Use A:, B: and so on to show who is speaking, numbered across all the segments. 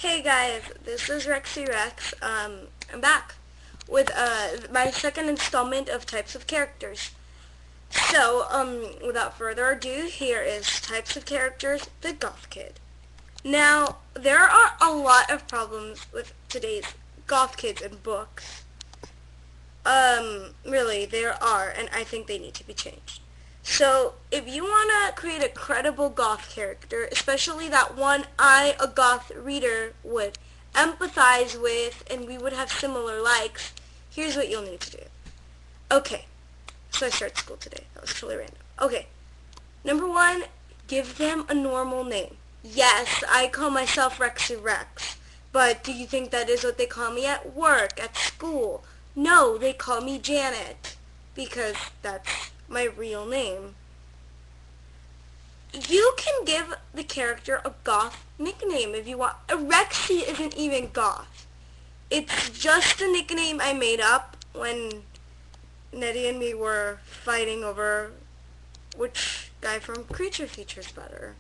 A: Hey guys, this is Rexy Rex. I'm back with my second installment of types of characters. So, without further ado, here is types of characters, the Goth Kid. Now, there are a lot of problems with today's Goth Kids in books. Really, there are, and I think they need to be changed. So, if you want to create a credible goth character, especially that one a goth reader, would empathize with and we would have similar likes, here's what you'll need to do. Okay, so I start school today. That was totally random. Okay, number one, give them a normal name. Yes, I call myself Rexy Rex, but do you think that is what they call me at work, at school? No, they call me Janet, because that's my real name. You can give the character a goth nickname if you want. Rexy isn't even goth. It's just a nickname I made up when Nettie and me were fighting over which guy from Creature Features better.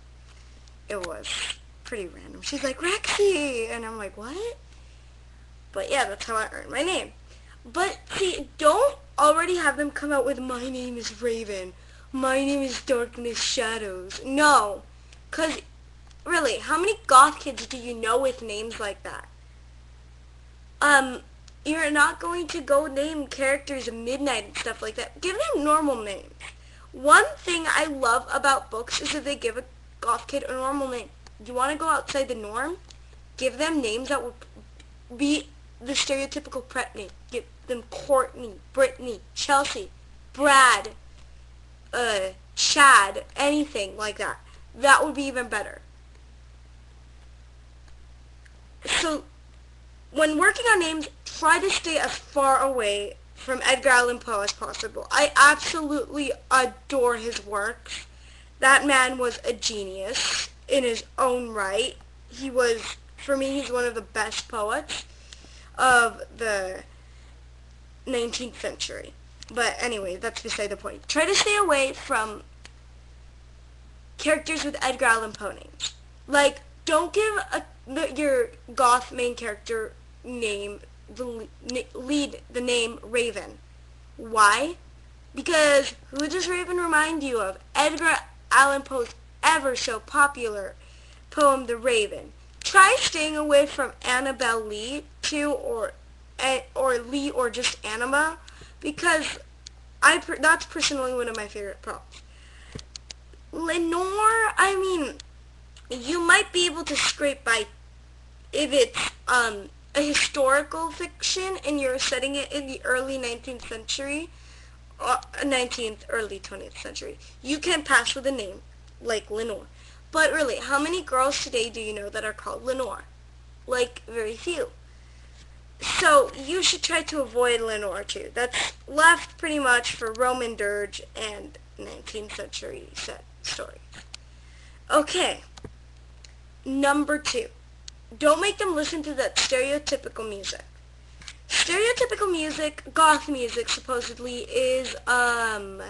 A: It was pretty random. She's like, Rexy! And I'm like, what? But yeah, that's how I earned my name. But see, don't already have them come out with, my name is Raven. My name is Darkness Shadows. No. Because, really, how many goth kids do you know with names like that? You're not going to go name characters Midnight and stuff like that. Give them normal names. One thing I love about books is that they give a goth kid a normal name. You want to go outside the norm? Give them names that will be the stereotypical prep name. Give them Courtney, Brittany, Chelsea, Brad, Chad, anything like that. That would be even better. So, when working on names, try to stay as far away from Edgar Allan Poe as possible. I absolutely adore his works. That man was a genius in his own right. He was, for me, he's one of the best poets of the 19th century. But anyway, that's beside the point. Try to stay away from characters with Edgar Allan Poe names. Like, don't give your goth main character name, the name Raven. Why? Because who does Raven remind you of? Edgar Allan Poe's ever so popular poem, The Raven. Try staying away from Annabelle Lee too, or Lee, or just Anima, because that's personally one of my favorite prompts. Lenore, I mean, you might be able to scrape by if it's a historical fiction and you're setting it in the early 19th century, 19th, early 20th century. You can pass with a name like Lenore. But really, how many girls today do you know that are called Lenore? Like, very few. So, you should try to avoid Lenore, too. That's left pretty much for Roman dirge and 19th century set stories. Okay. Number 2. Don't make them listen to that stereotypical music. Stereotypical music, goth music, supposedly, is, Marilyn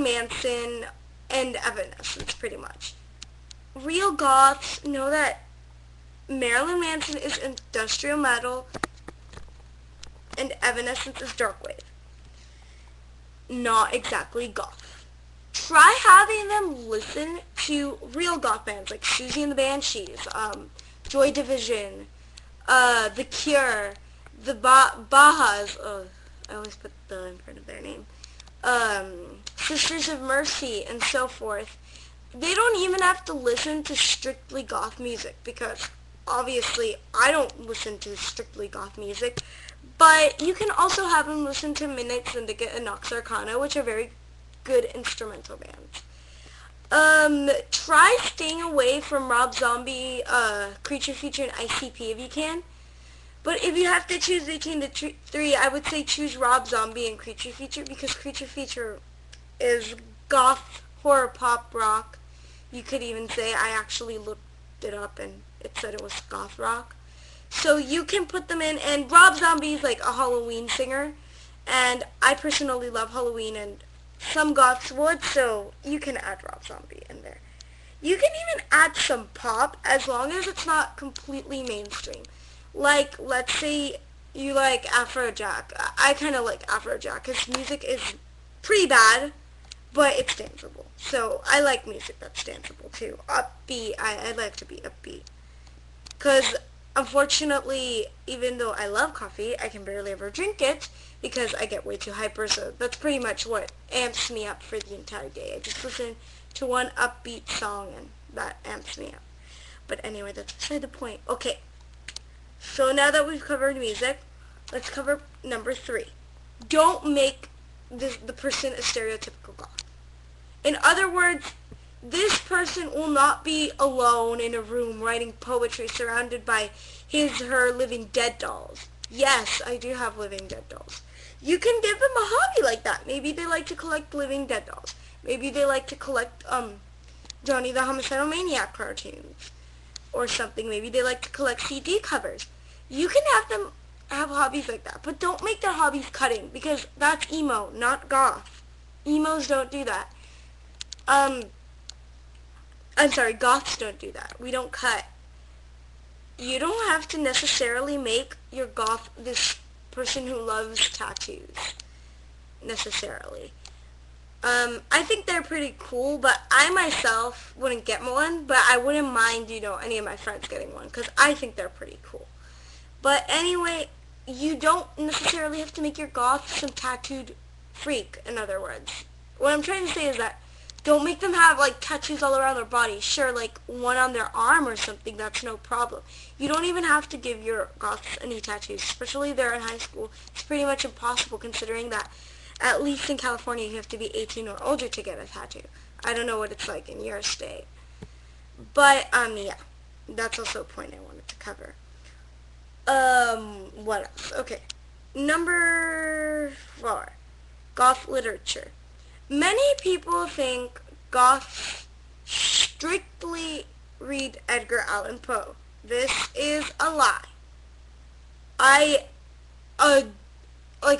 A: Manson and Evanescence, pretty much. Real goths know that Marilyn Manson is industrial metal and Evanescence is darkwave. Not exactly goth. Try having them listen to real goth bands like Susie and the Banshees, Joy Division, The Cure, the Bahas. I always put the in front of their name. Sisters of Mercy, and so forth. They don't even have to listen to strictly goth music, because obviously I don't listen to strictly goth music, but you can also have them listen to Midnight Syndicate and Nox Arcana, which are very good instrumental bands. Try staying away from Rob Zombie, Creature Feature, and ICP if you can. But if you have to choose between the three, I would say choose Rob Zombie and Creature Feature, because Creature Feature is goth, horror, pop, rock. You could even say, I actually looked it up and it said it was goth rock. So you can put them in, and Rob Zombie is like a Halloween singer, and I personally love Halloween, and some goths would, so you can add Rob Zombie in there. You can even add some pop as long as it's not completely mainstream. Like, let's say you like Afrojack. I kind of like Afrojack. His music is pretty bad, but it's danceable. So I like music that's danceable too. Upbeat. I like to be upbeat. Because unfortunately, even though I love coffee, I can barely ever drink it because I get way too hyper. So that's pretty much what amps me up for the entire day. I just listen to one upbeat song and that amps me up. But anyway, that's beside the point. Okay, so now that we've covered music, let's cover number 3. Don't make the person a stereotypical goth. In other words, this person will not be alone in a room writing poetry surrounded by her living dead dolls. Yes, I do have living dead dolls. You can give them a hobby like that. Maybe they like to collect living dead dolls. Maybe they like to collect Johnny the Homicidal Maniac cartoons or something. Maybe they like to collect CD covers. You can have them have hobbies like that, but don't make their hobbies cutting because that's emo, not goth. Emos don't do that. I'm sorry, goths don't do that. We don't cut. You don't have to necessarily make your goth this person who loves tattoos, necessarily. I think they're pretty cool, but I myself wouldn't get one, but I wouldn't mind, any of my friends getting one, because I think they're pretty cool. But anyway, you don't necessarily have to make your goth some tattooed freak, in other words. What I'm trying to say is that don't make them have, tattoos all around their body. Sure, one on their arm or something, that's no problem. You don't even have to give your goths any tattoos, especially if they're in high school. It's pretty much impossible considering that, at least in California, you have to be 18 or older to get a tattoo. I don't know what it's like in your state. But, yeah, that's also a point I wanted to cover. What else? Okay. Number 4. Goth literature. Many people think goths strictly read Edgar Allan Poe. This is a lie. Like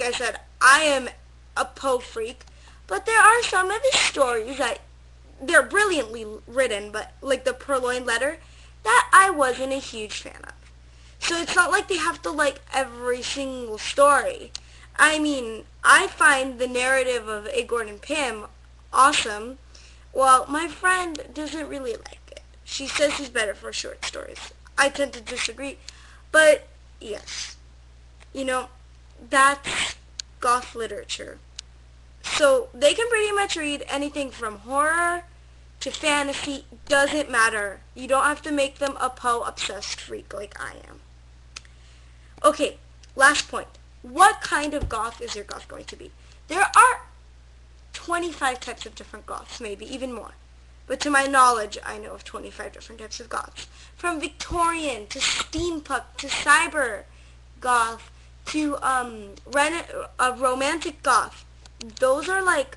A: I said, I am a Poe freak, but there are some of his stories that they're brilliantly written, but like the Purloined Letter, that I wasn't a huge fan of. So it's not like they have to like every single story. I mean, I find the narrative of A. Gordon Pym awesome. Well, my friend doesn't really like it. She says he's better for short stories. I tend to disagree. But, yes. That's goth literature. So, they can pretty much read anything from horror to fantasy. Doesn't matter. You don't have to make them a Poe-obsessed freak like I am. Okay, last point. What kind of goth is your goth going to be? There are 25 types of different goths, maybe even more. But to my knowledge, I know of 25 different types of goths. From Victorian to steampunk to cyber goth to romantic goth. Those are like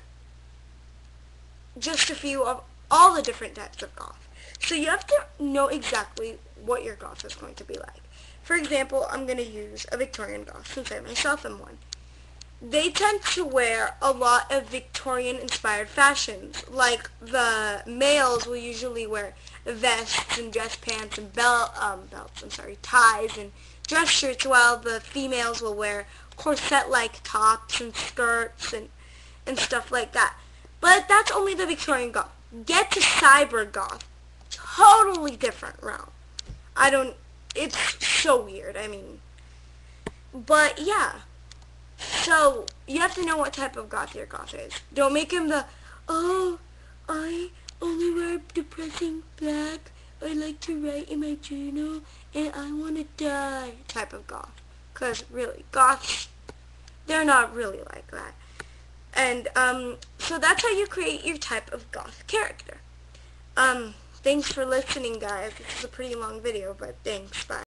A: just a few of all the different types of goth. So you have to know exactly what your goth is going to be like. For example, I'm going to use a Victorian goth since I myself am one. They tend to wear a lot of Victorian-inspired fashions. Like the males will usually wear vests and dress pants and ties and dress shirts, while the females will wear corset-like tops and skirts and stuff like that. But that's only the Victorian goth. Get to cyber goth. Totally different realm. It's so weird, but yeah. So, you have to know what type of goth your goth is. Don't make him I only wear depressing black, I like to write in my journal, and I want to die type of goth. Because, really, goths, they're not really like that. And, so that's how you create your type of goth character. Thanks for listening, guys. This is a pretty long video, but thanks, bye.